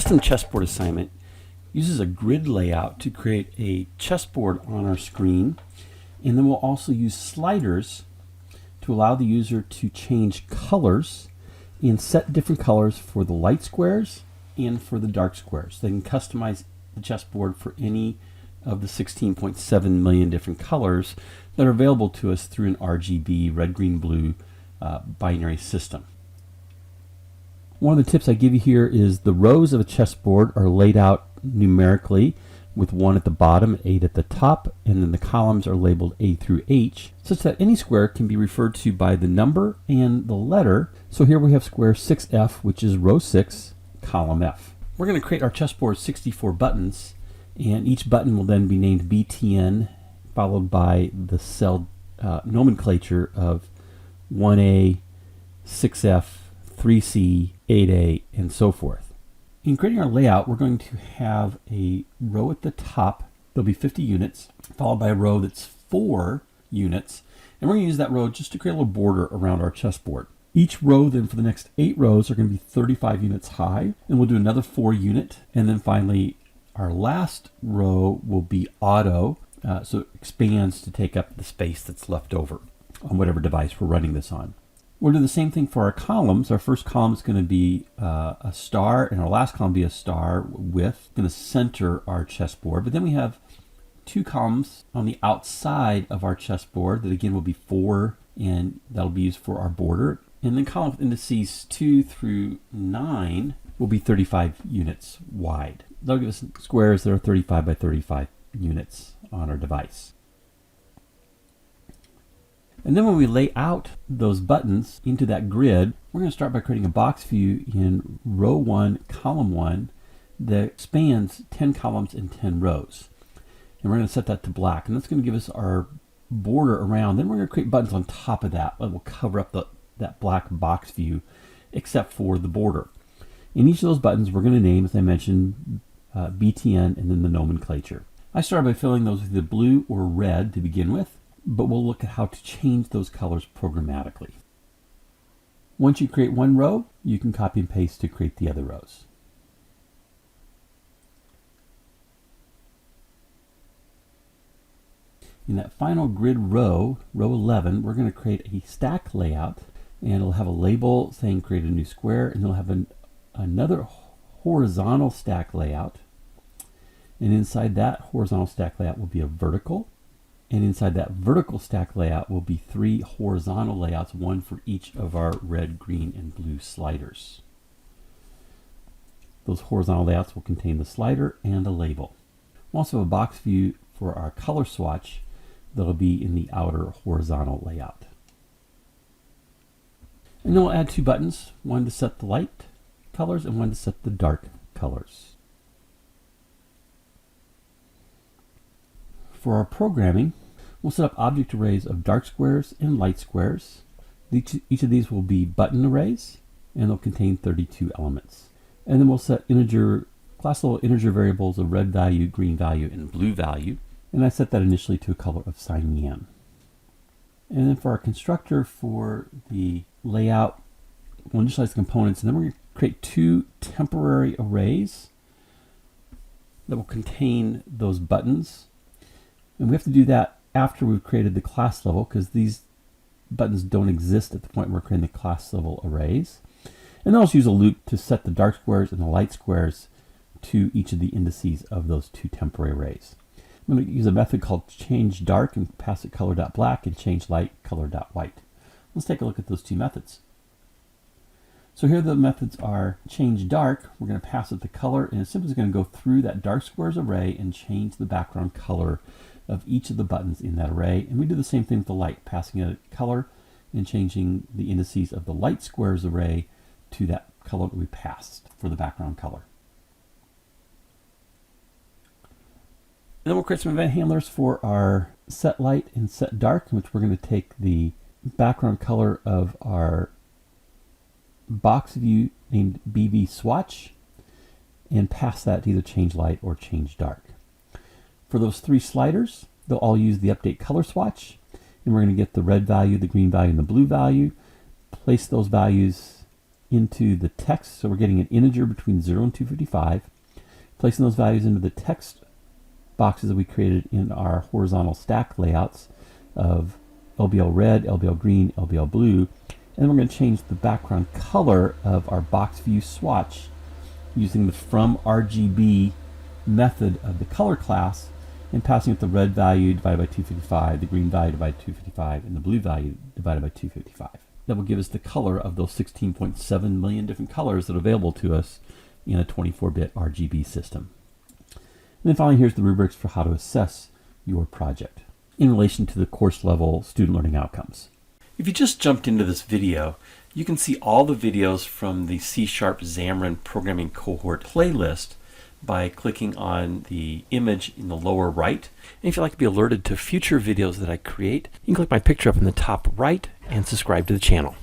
custom chessboard assignment uses a grid layout to create a chessboard on our screen, and then we'll also use sliders to allow the user to change colors and set different colors for the light squares and for the dark squares. They can customize the chessboard for any of the 16.7 million different colors that are available to us through an RGB, red, green, blue binary system. One of the tips I give you here is the rows of a chessboard are laid out numerically with 1 at the bottom, 8 at the top, and then the columns are labeled A through H, such that any square can be referred to by the number and the letter. So here we have square 6F, which is row 6, column F. We're going to create our chessboard 64 buttons, and each button will then be named BTN, followed by the cell nomenclature of 1A, 6F, 3C, 8A, and so forth. In creating our layout, we're going to have a row at the top. There'll be 50 units, followed by a row that's 4 units, and we're going to use that row just to create a little border around our chessboard. Each row then for the next 8 rows are going to be 35 units high, and we'll do another 4 unit, and then finally our last row will be auto, so it expands to take up the space that's left over on whatever device we're running this on. We'll do the same thing for our columns. Our first column is going to be a star, and our last column will be a star with, going to center our chessboard. But then we have 2 columns on the outside of our chessboard that again will be 4, and that'll be used for our border. And then column with indices 2 through 9 will be 35 units wide. That'll give us squares that are 35 by 35 units on our device. And then when we lay out those buttons into that grid, we're going to start by creating a box view in row 1, column 1 that spans 10 columns and 10 rows. And we're going to set that to black, and that's going to give us our border around. Then we're going to create buttons on top of that that will cover up that black box view except for the border. In each of those buttons we're going to name, as I mentioned, BTN and then the nomenclature. I started by filling those with either blue or red to begin with, but we'll look at how to change those colors programmatically. Once you create one row, you can copy and paste to create the other rows. In that final grid row, row 11, we're going to create a stack layout, and it'll have a label saying create a new square, and it'll have another horizontal stack layout, and inside that horizontal stack layout will be a vertical. And inside that vertical stack layout will be 3 horizontal layouts, 1 for each of our red, green, and blue sliders. Those horizontal layouts will contain the slider and a label. We'll also have a box view for our color swatch that'll be in the outer horizontal layout. And then we'll add 2 buttons, one to set the light colors and one to set the dark colors. For our programming, we'll set up object arrays of dark squares and light squares. Each of these will be button arrays, and they'll contain 32 elements. And then we'll set class level integer variables of red value, green value, and blue value. And I set that initially to a color of cyan. And then for our constructor for the layout, we'll initialize the components, and then we're going to create 2 temporary arrays that will contain those buttons. And we have to do that after we've created the class level, because these buttons don't exist at the point we're creating the class level arrays. And then I'll use a loop to set the dark squares and the light squares to each of the indices of those 2 temporary arrays. I'm going to use a method called change dark and pass it color.black and change light color.white. Let's take a look at those 2 methods. So here the methods are change dark. We're going to pass it the color, and it's simply going to go through that dark squares array and change the background color of each of the buttons in that array. And we do the same thing with the light, passing a color and changing the indices of the light squares array to that color that we passed for the background color. And then we'll create some event handlers for our set light and set dark, in which we're going to take the background color of our box view named BV swatch and pass that to either change light or change dark. For those 3 sliders, they'll all use the update color swatch, and we're going to get the red value, the green value, and the blue value, place those values into the text. So we're getting an integer between 0 and 255, placing those values into the text boxes that we created in our horizontal stack layouts of LBL red, LBL green, LBL blue. And then we're going to change the background color of our box view swatch using the from RGB method of the color class and passing it the red value divided by 255, the green value divided by 255, and the blue value divided by 255. That will give us the color of those 16.7 million different colors that are available to us in a 24-bit RGB system. And then finally, here's the rubrics for how to assess your project in relation to the course level student learning outcomes. If you just jumped into this video, you can see all the videos from the C# Xamarin Programming Cohort playlist by clicking on the image in the lower right. And if you'd like to be alerted to future videos that I create, you can click my picture up in the top right and subscribe to the channel.